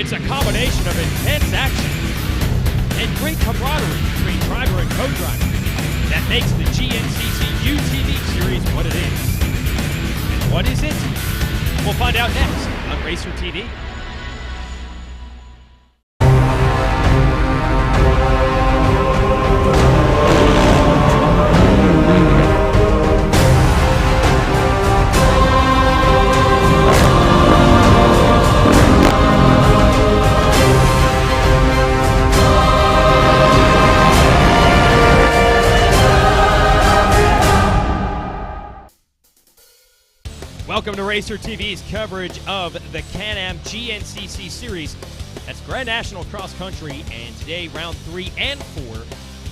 It's a combination of intense action and great camaraderie between driver and co-driver that makes the GNCC UTV series what it is. And what is it? We'll find out next on Racer TV. Welcome to Racer TV's coverage of the Can-Am GNCC Series. That's Grand National Cross Country, and today round 3 and 4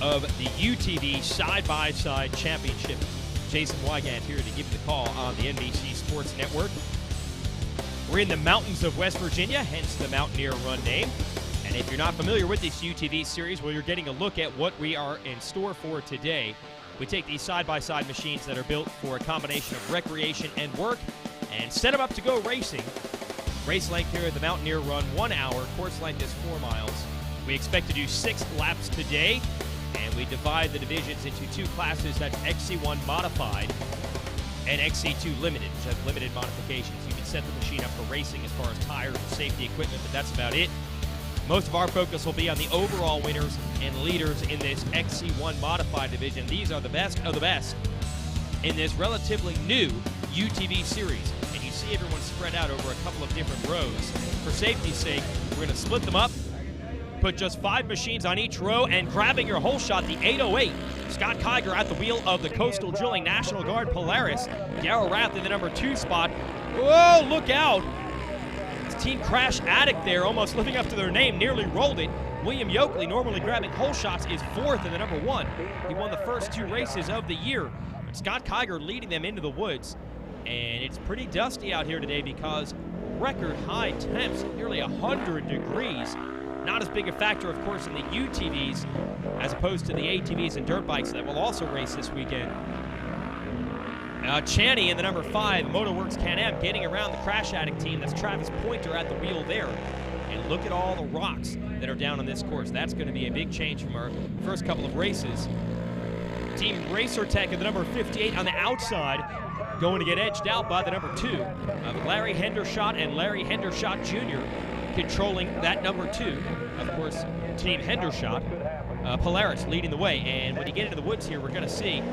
of the UTV Side-by-Side Championship. Jason Wygant here to give you the call on the NBC Sports Network. We're in the mountains of West Virginia, hence the Mountaineer Run name. And if you're not familiar with this UTV series, well, you're getting a look at what we are in store for today. We take these side-by-side machines that are built for a combination of recreation and work and set them up to go racing. Race length here at the Mountaineer Run, 1 hour. Course length is 4 miles. We expect to do 6 laps today, and we divide the divisions into 2 classes. That's XC1 Modified and XC2 Limited, which have limited modifications. You can set the machine up for racing as far as tires and safety equipment, but that's about it. Most of our focus will be on the overall winners and leaders in this XC1 Modified division. These are the best of the best in this relatively new UTV series. And you see everyone spread out over a couple of different rows. For safety's sake, we're going to split them up, put just 5 machines on each row, and grabbing your whole shot, the 808. Scott Kiger at the wheel of the Coastal Drilling National Guard Polaris. Darrell Rath in the number 2 spot. Whoa, look out! Team Crash Addict there, almost living up to their name, nearly rolled it. William Yoakley, normally grabbing whole shots, is 4th in the number 1. He won the first 2 races of the year. But Scott Kiger leading them into the woods. And it's pretty dusty out here today because record high temps, nearly 100 degrees. Not as big a factor, of course, in the UTVs as opposed to the ATVs and dirt bikes that will also race this weekend. Chaney in the number 5, Motorworks Can-Am, getting around the Crash Addict team. That's Travis Pointer at the wheel there. And look at all the rocks that are down on this course. That's going to be a big change from our first couple of races. Team Racer Tech at the number 58 on the outside, going to get edged out by the number 2. Larry Hendershot and Larry Hendershot Jr. controlling that number 2. Of course, Team Hendershot, Polaris leading the way. And when you get into the woods here, we're going to see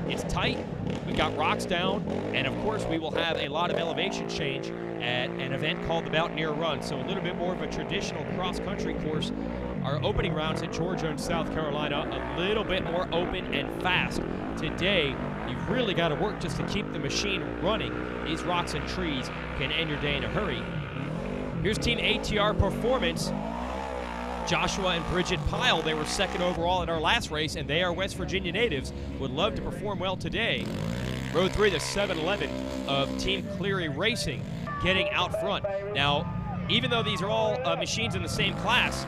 it's tight. We've got rocks down, and of course we will have a lot of elevation change at an event called the Mountaineer Run, so a little bit more of a traditional cross-country course. Our opening rounds at Georgia and South Carolina, a little bit more open and fast. Today, you've really got to work just to keep the machine running. These rocks and trees can end your day in a hurry. Here's Team ATR Performance. Joshua and Bridget Pyle, they were 2nd overall in our last race, and they are West Virginia natives. Would love to perform well today. Row 3, the 7-Eleven of Team Cleary Racing getting out front. Now, even though these are all machines in the same class,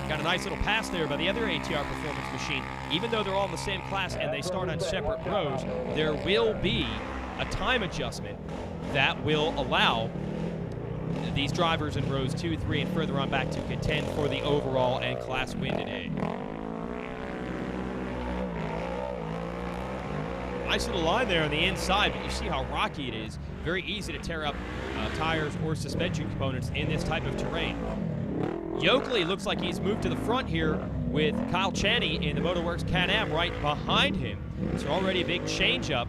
got a nice little pass there by the other ATR Performance machine. Even though they're all in the same class and they start on separate rows, there will be a time adjustment that will allow these drivers in rows 2, 3, and further on back to contend for the overall and class win today. Nice little line there on the inside, but you see how rocky it is. Very easy to tear up tires or suspension components in this type of terrain. Yoakley looks like he's moved to the front here with Kyle Chaney in the Motorworks Can-Am right behind him. So already a big change-up.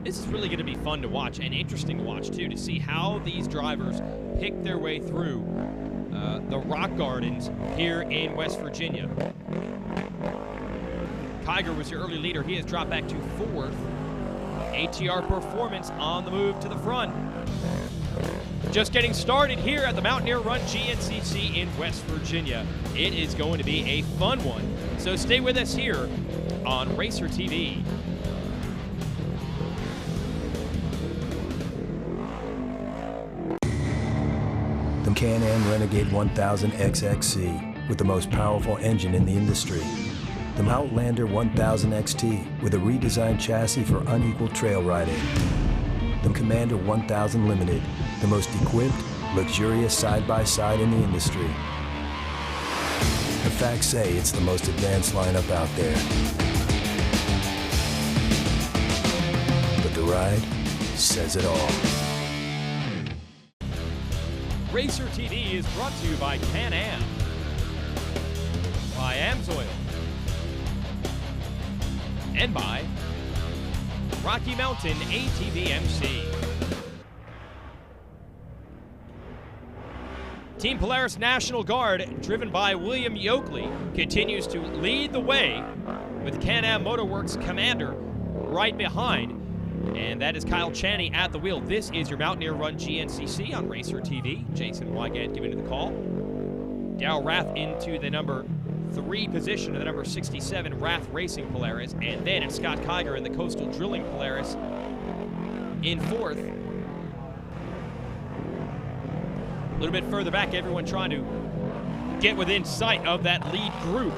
This is really going to be fun to watch and interesting to watch, too, to see how these drivers pick their way through the rock gardens here in West Virginia. Kiger was your early leader. He has dropped back to 4th. ATR Performance on the move to the front. Just getting started here at the Mountaineer Run GNCC in West Virginia. It is going to be a fun one. So stay with us here on Racer TV. The Can-Am Renegade 1000 XXC with the most powerful engine in the industry. The Outlander 1000 XT with a redesigned chassis for unequal trail riding. The Commander 1000 Limited, the most equipped, luxurious side-by-side in the industry. The facts say it's the most advanced lineup out there. But the ride says it all. Racer TV is brought to you by Can-Am, by Amsoil, and by Rocky Mountain ATV MC. Team Polaris National Guard, driven by William Yoakley, continues to lead the way with Can-Am Motorworks Commander right behind. And that is Kyle Chaney at the wheel. This is your Mountaineer Run GNCC on Racer TV. Jason Wygant giving it the call. Darryl Rath into the number 3 position to the number 67 Rath Racing Polaris. And then it's Scott Kiger in the Coastal Drilling Polaris in 4th. A little bit further back, everyone trying to get within sight of that lead group.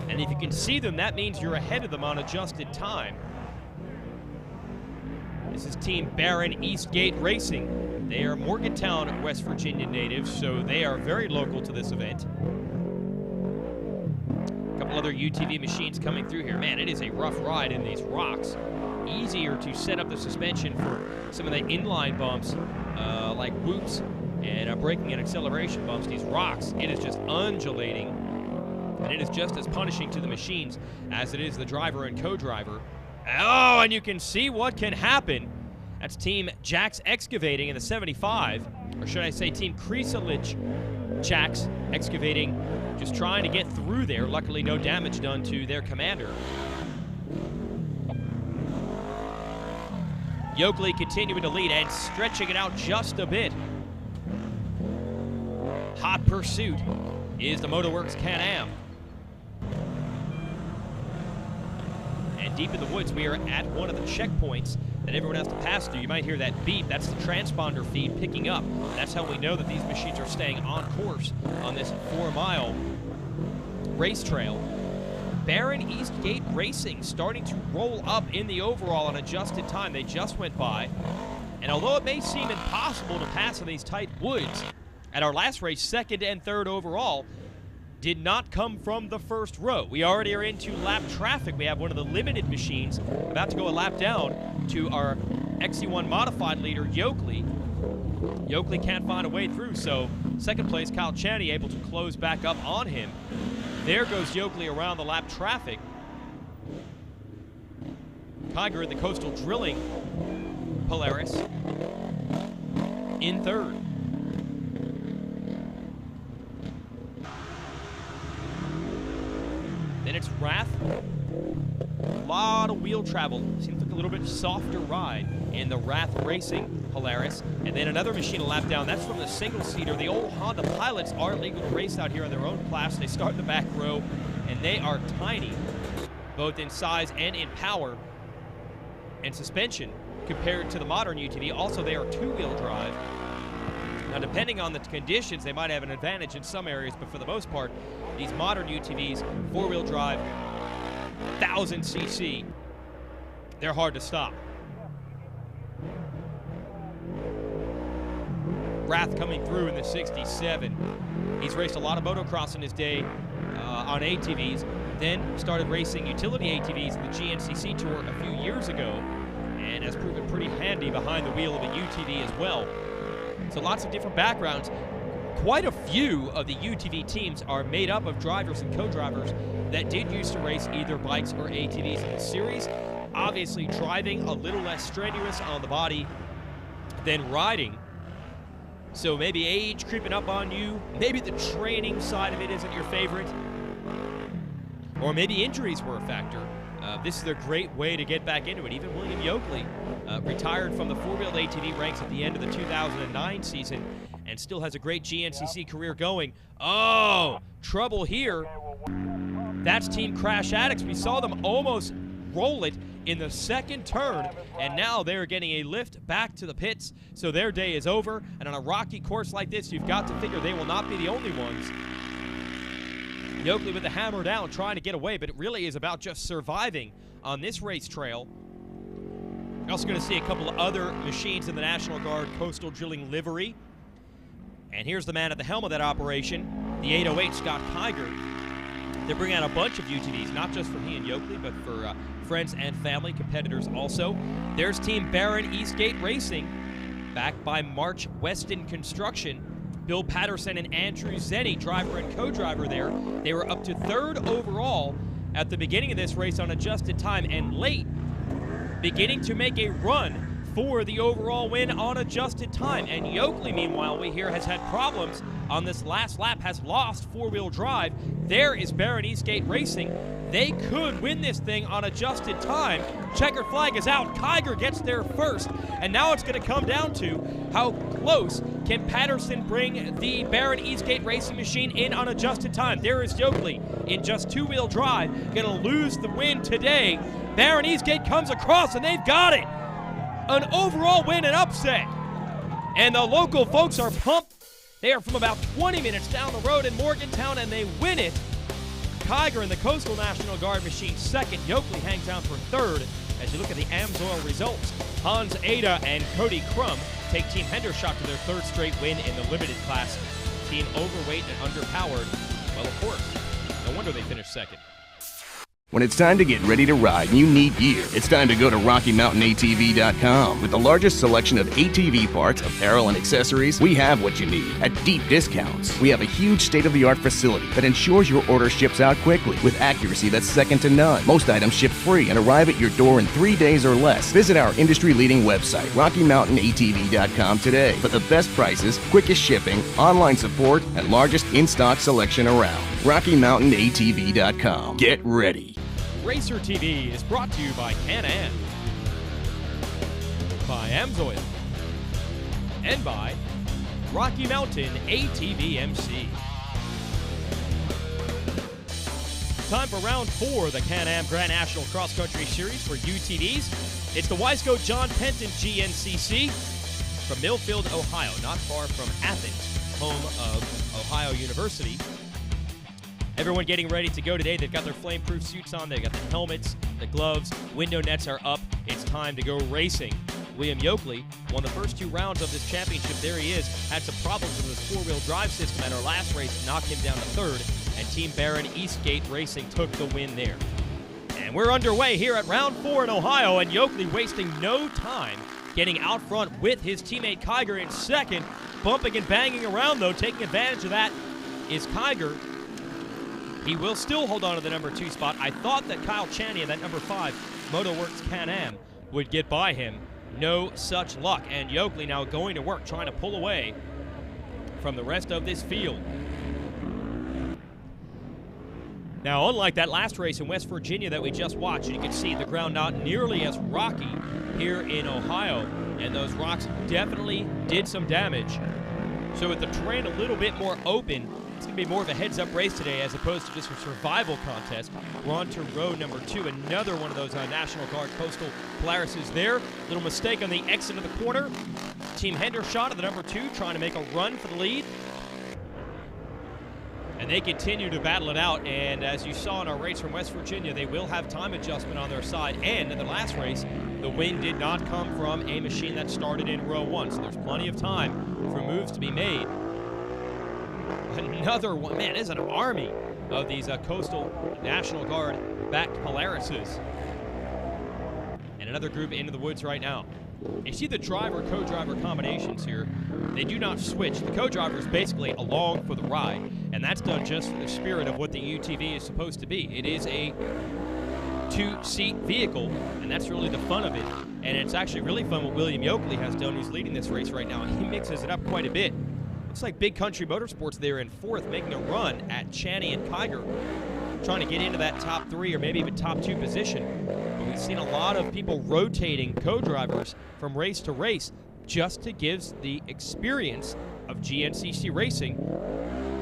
And if you can see them, that means you're ahead of them on adjusted time. This is Team Barron Eastgate Racing. They are Morgantown, West Virginia natives, so they are very local to this event. A couple other UTV machines coming through here. Man, it is a rough ride in these rocks. Easier to set up the suspension for some of the inline bumps, like whoops and braking and acceleration bumps. These rocks, it is just undulating, and it is just as punishing to the machines as it is the driver and co-driver. Oh, and you can see what can happen. That's Team Jax Excavating in the 75, or should I say Team Kreselich Jax Excavating, just trying to get through there. Luckily, no damage done to their commander. Yoakley continuing to lead and stretching it out just a bit. Hot pursuit is the Motorworks Can-Am. And deep in the woods, we are at one of the checkpoints that everyone has to pass through. You might hear that beep. That's the transponder feed picking up. That's how we know that these machines are staying on course on this 4-mile race trail. Barron Eastgate Racing starting to roll up in the overall on adjusted time. They just went by. And although it may seem impossible to pass in these tight woods, at our last race, 2nd and 3rd overall did not come from the first row. We already are into lap traffic. We have one of the limited machines about to go a lap down to our XC1 modified leader, Yoakley. Yoakley can't find a way through, so 2nd place, Kyle Chaney, able to close back up on him. There goes Yoakley around the lap traffic. Kiger in the Coastal Drilling Polaris in 3rd. Then it's Rath. A lot of wheel travel. Seems like a little bit softer ride in the Rath Racing Polaris. And then another machine a lap down. That's from the single-seater. The old Honda Pilots are legal to race out here in their own class. They start in the back row, and they are tiny, both in size and in power and suspension compared to the modern UTV. Also, they are 2-wheel drive. Now, depending on the conditions, they might have an advantage in some areas, but for the most part, these modern UTVs, 4-wheel drive, 1,000cc, they're hard to stop. Rath coming through in the 67. He's raced a lot of motocross in his day on ATVs, then started racing utility ATVs in the GNCC Tour a few years ago, and has proven pretty handy behind the wheel of a UTV as well. So lots of different backgrounds. Quite a few of the UTV teams are made up of drivers and co-drivers that did used to race either bikes or ATVs in the series. Obviously, driving a little less strenuous on the body than riding. So maybe age creeping up on you. Maybe the training side of it isn't your favorite. Or maybe injuries were a factor. This is a great way to get back into it. Even William Yoakley retired from the 4-wheeled ATV ranks at the end of the 2009 season and still has a great GNCC career going. Oh, trouble here. That's Team Crash Addicts. We saw them almost roll it in the 2nd turn, and now they're getting a lift back to the pits, so their day is over. And on a rocky course like this, you've got to figure they will not be the only ones. Yoakley with the hammer down, trying to get away, but it really is about just surviving on this race trail. You're also going to see a couple of other machines in the National Guard Coastal Drilling livery. And here's the man at the helm of that operation, the 808, Scott Kiger. They're bringing out a bunch of UTVs, not just for he and Yoakley, but for friends and family, competitors also. There's Team Barron Eastgate Racing, backed by March Weston Construction. Bill Patterson and Andrew Zenny, driver and co-driver there. They were up to 3rd overall at the beginning of this race on adjusted time, and late, beginning to make a run for the overall win on adjusted time. And Yoakley, meanwhile, we hear has had problems on this last lap, has lost 4-wheel drive. There is Barron Eastgate Racing. They could win this thing on adjusted time. Checkered flag is out. Kiger gets there first. And now it's going to come down to how close can Patterson bring the Barron Eastgate Racing machine in on adjusted time. There is Yoakley in just 2-wheel drive, going to lose the win today. Barron Eastgate comes across, and they've got it. An overall win and upset. And the local folks are pumped. They are from about 20 minutes down the road in Morgantown, and they win it. Kiger and the Coastal National Guard machine second. Yoakley hangs down for 3rd. As you look at the AMSOIL results, Hans Ada and Cody Crum take Team Hendershot to their 3rd straight win in the limited class. Team overweight and underpowered. Well, of course, no wonder they finished second. When it's time to get ready to ride and you need gear, it's time to go to RockyMountainATV.com. With the largest selection of ATV parts, apparel, and accessories, we have what you need at deep discounts. We have a huge state-of-the-art facility that ensures your order ships out quickly with accuracy that's second to none. Most items ship free and arrive at your door in 3 days or less. Visit our industry-leading website, RockyMountainATV.com today for the best prices, quickest shipping, online support, and largest in-stock selection around. RockyMountainATV.com. Get ready. Racer TV is brought to you by Can-Am, by AMSOIL, and by Rocky Mountain ATV MC. Time for round 4 of the Can-Am Grand National Cross Country Series for UTVs. It's the Wiseco John Penton GNCC from Millfield, Ohio, not far from Athens, home of Ohio University. Everyone getting ready to go today. They've got their flame-proof suits on. They've got the helmets, the gloves, window nets are up. It's time to go racing. William Yoakley won the first 2 rounds of this championship. There he is. Had some problems with his 4-wheel drive system at our last race, knocked him down to 3rd, and Team Barron Eastgate Racing took the win there. And we're underway here at round 4 in Ohio, and Yoakley wasting no time getting out front with his teammate Kiger in second. Bumping and banging around, though, taking advantage of that is Kiger. He will still hold on to the number 2 spot. I thought that Kyle Chaney in that number 5 MotoWorks Can-Am would get by him. No such luck. And Yoakley now going to work, trying to pull away from the rest of this field. Now, unlike that last race in West Virginia that we just watched, you can see the ground not nearly as rocky here in Ohio. And those rocks definitely did some damage. So with the terrain a little bit more open, it's going to be more of a heads-up race today as opposed to just a survival contest. We're on to row number 2, another one of those National Guard Coastal Polarises there. Little mistake on the exit of the corner. Team Hendershot at the number 2 trying to make a run for the lead. And they continue to battle it out, and as you saw in our race from West Virginia, they will have time adjustment on their side. And in the last race, the win did not come from a machine that started in row 1, so there's plenty of time for moves to be made. Another one, man, there's an army of these Coastal National Guard backed Polarises. And another group into the woods right now. You see the driver-co-driver combinations here. They do not switch. The co-driver is basically along for the ride, and that's done just for the spirit of what the UTV is supposed to be. It is a 2-seat vehicle, and that's really the fun of it. And it's actually really fun what William Yoakley has done, who's leading this race right now. He mixes it up quite a bit. Looks like Big Country Motorsports there in 4th, making a run at Chaney and Kiger, trying to get into that top 3 or maybe even top 2 position. But we've seen a lot of people rotating co-drivers from race to race just to give the experience of GNCC racing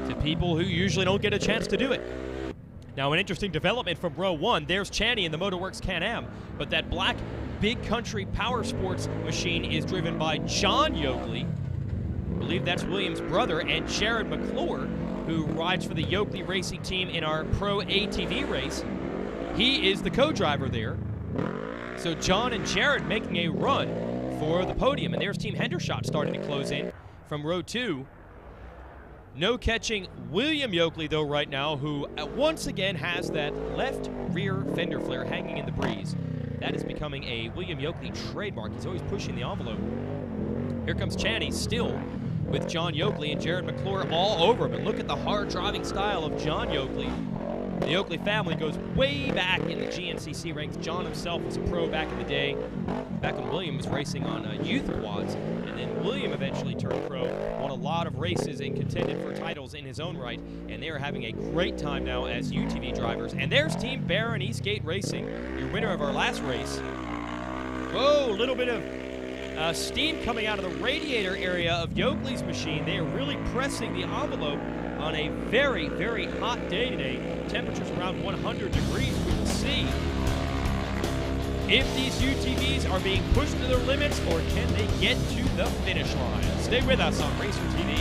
to people who usually don't get a chance to do it. Now, an interesting development from row 1, there's Chaney in the MotoWorks Can-Am, but that black Big Country Power Sports machine is driven by John Yoakley. I believe that's William's brother, and Jared McClure, who rides for the Yoakley Racing Team in our Pro ATV race. He is the co-driver there. So John and Jared making a run for the podium. And there's Team Hendershot starting to close in from row 2. No catching William Yoakley, though, right now, who once again has that left rear fender flare hanging in the breeze. That is becoming a William Yoakley trademark. He's always pushing the envelope. Here comes Chaney, still with John Yoakley and Jared McClure all over him. And look at the hard driving style of John Yoakley. The Yoakley family goes way back in the GNCC ranks. John himself was a pro back in the day, back when William was racing on youth quads. And then William eventually turned pro, won a lot of races and contended for titles in his own right. And they are having a great time now as UTV drivers. And there's Team Barron Eastgate Racing, your winner of our last race. Whoa, a little bit of steam coming out of the radiator area of Yoakley's machine. They are really pressing the envelope on a very, very hot day today. Temperatures around 100 degrees. We will see if these UTVs are being pushed to their limits or can they get to the finish line. Stay with us on Racer TV.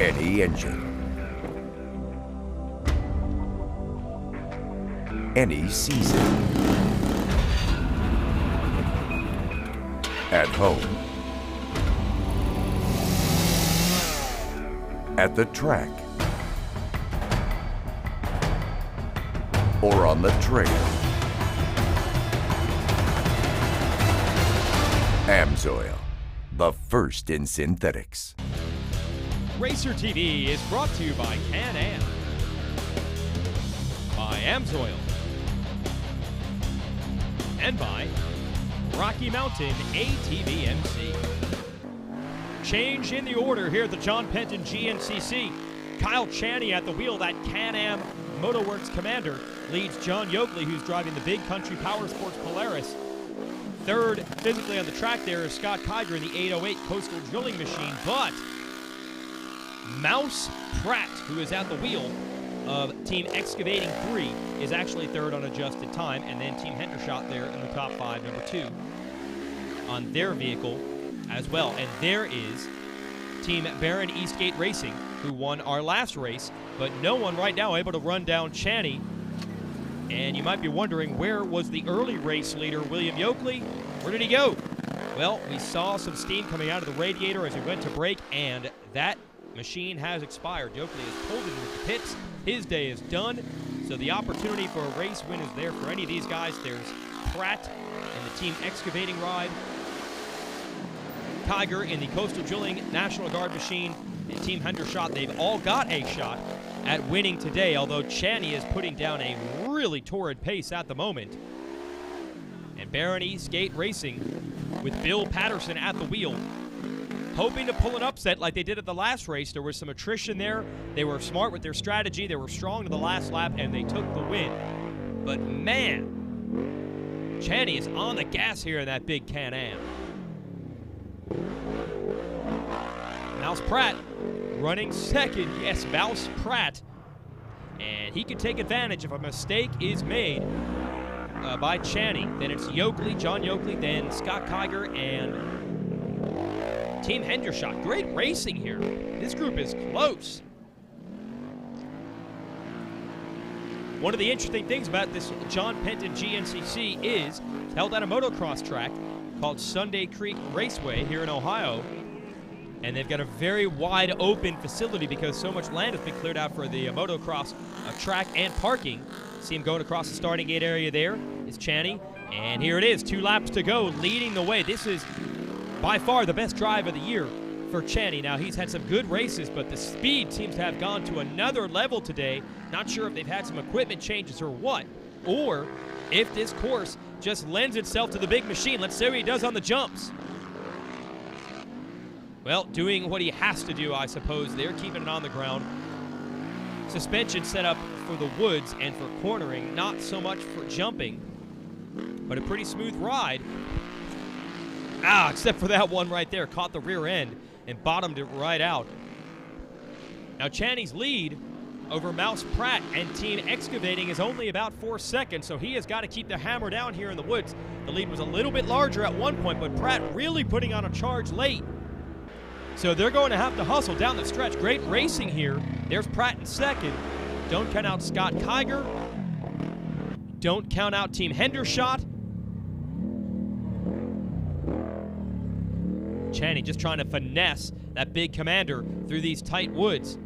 Any engine, any season, at home, at the track, or on the trail. AMSOIL, the first in synthetics. Racer TV is brought to you by Can-Am, by AMSOIL, and by Rocky Mountain ATV-MC. Change in the order here at the John Penton GNCC. Kyle Chaney at the wheel, that Can-Am Motoworks commander, leads John Yoakley, who's driving the Big Country Power Sports Polaris. Third, physically on the track there, is Scott Kiger in the 808 Coastal Drilling Machine, but Mouse Pratt, who is at the wheel of Team Excavating 3, is actually third on adjusted time, and then Team Hendershot there in the top 5, number 2 on their vehicle as well. And there is Team Barron Eastgate Racing, who won our last race, but no one right now able to run down Chaney. And you might be wondering, where was the early race leader, William Yoakley? Where did he go? Well, we saw some steam coming out of the radiator as he went to brake, and that machine has expired. Yoakley has pulled it into the pits. His day is done, so the opportunity for a race win is there for any of these guys. There's Pratt in the Team Excavating ride, Kiger in the Coastal Drilling National Guard machine, and Team Hendershot. They've all got a shot at winning today, although Chaney is putting down a really torrid pace at the moment. And Barron Eastgate Racing with Bill Patterson at the wheel, hoping to pull an upset like they did at the last race. There was some attrition there. They were smart with their strategy. They were strong to the last lap, and they took the win. But man, Chaney is on the gas here in that big Can-Am. Mouse Pratt running second. Yes, Mouse Pratt. And he can take advantage if a mistake is made by Chaney. Then it's Yoakley, John Yoakley, then Scott Kiger, and Team Hendershot. Great racing here. This group is close. One of the interesting things about this John Penton GNCC is it's held at a motocross track called Sunday Creek Raceway here in Ohio. And they've got a very wide open facility because so much land has been cleared out for the motocross track and parking. See him going across the starting gate area there is Chaney. And here it is, 2 laps to go, leading the way. This is by far the best drive of the year for Chaney. Now, he's had some good races, but the speed seems to have gone to another level today. Not sure if they've had some equipment changes or what, or if this course just lends itself to the big machine. Let's see what he does on the jumps. Well, doing what he has to do, I suppose. They're keeping it on the ground. Suspension set up for the woods and for cornering, not so much for jumping, but a pretty smooth ride. Except for that one right there. Caught the rear end and bottomed it right out. Now, Chaney's lead over Mouse Pratt and Team Excavating is only about 4 seconds, so he has got to keep the hammer down here in the woods. The lead was a little bit larger at one point, but Pratt really putting on a charge late. So they're going to have to hustle down the stretch. Great racing here. There's Pratt in second. Don't count out Scott Kiger. Don't count out Team Hendershot. Chaney just trying to finesse that big commander through these tight woods.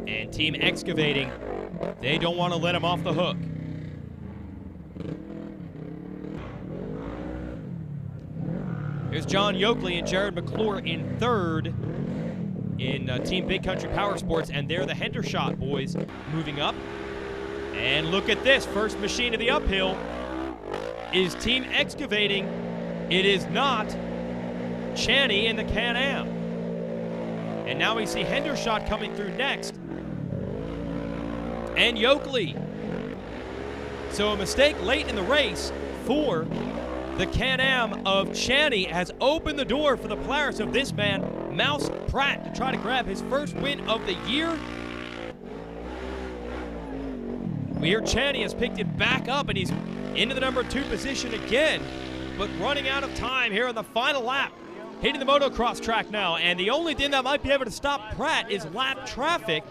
And Team Excavating, they don't want to let him off the hook. Here's John Yoakley and Jared McClure in third in Team Big Country Power Sports, and they're the Hendershot boys moving up. And look at this, first machine of the uphill is Team Excavating. It is not Chaney in the Can-Am. And now we see Hendershot coming through next, and Yoakley. So a mistake late in the race for the Can-Am of Chaney has opened the door for the Polaris of this man, Mouse Pratt, to try to grab his first win of the year. We hear Chaney has picked it back up, and he's into the number 2 position again, but running out of time here on the final lap. Hitting the motocross track now, and the only thing that might be able to stop Pratt is lap traffic.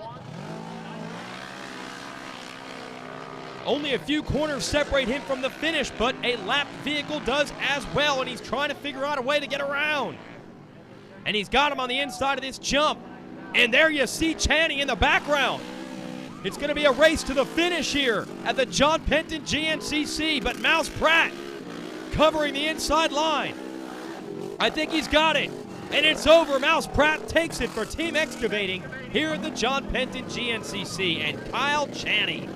Only a few corners separate him from the finish, but a lapped vehicle does as well, and he's trying to figure out a way to get around. And he's got him on the inside of this jump. And there you see Chaney in the background. It's going to be a race to the finish here at the John Penton GNCC, but Mouse Pratt covering the inside line. I think he's got it, and it's over. Mouse Pratt takes it for Team Excavating here at the John Penton GNCC, and Kyle Chaney,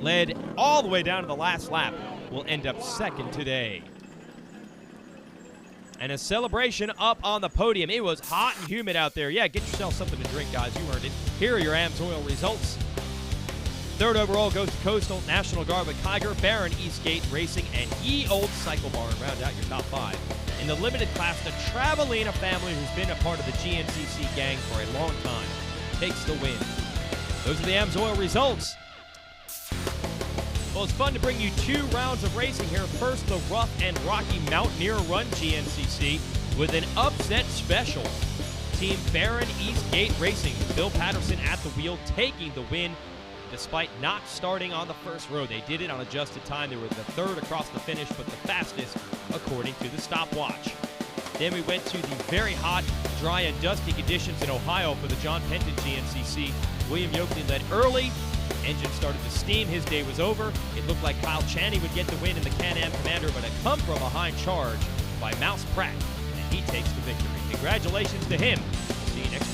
led all the way down to the last lap, will end up second today. And a celebration up on the podium. It was hot and humid out there. Yeah, get yourself something to drink, guys. You earned it. Here are your AMSOIL results. Third overall goes to Coastal, National Guard with Kiger, Barron, Eastgate Racing, and Ye Old Cycle Barn. Round out your top 5. In the limited class, the Travelina family, who's been a part of the GNCC gang for a long time, takes the win. Those are the AMSOIL results. Well, it's fun to bring you 2 rounds of racing here. First, the Rough and Rocky Mountaineer Run GNCC with an upset special. Team Barron Eastgate Racing, Bill Patterson at the wheel, taking the win despite not starting on the first row. They did it on adjusted time. They were the 3rd across the finish, but the fastest according to the stopwatch. Then we went to the very hot, dry, and dusty conditions in Ohio for the John Penton GNCC. William Yoakley led early. Engine started to steam. His day was over. It looked like Kyle Chaney would get the win in the Can-Am Commander, but a come-from-behind charge by Mouse Pratt, and he takes the victory. Congratulations to him. See you next week.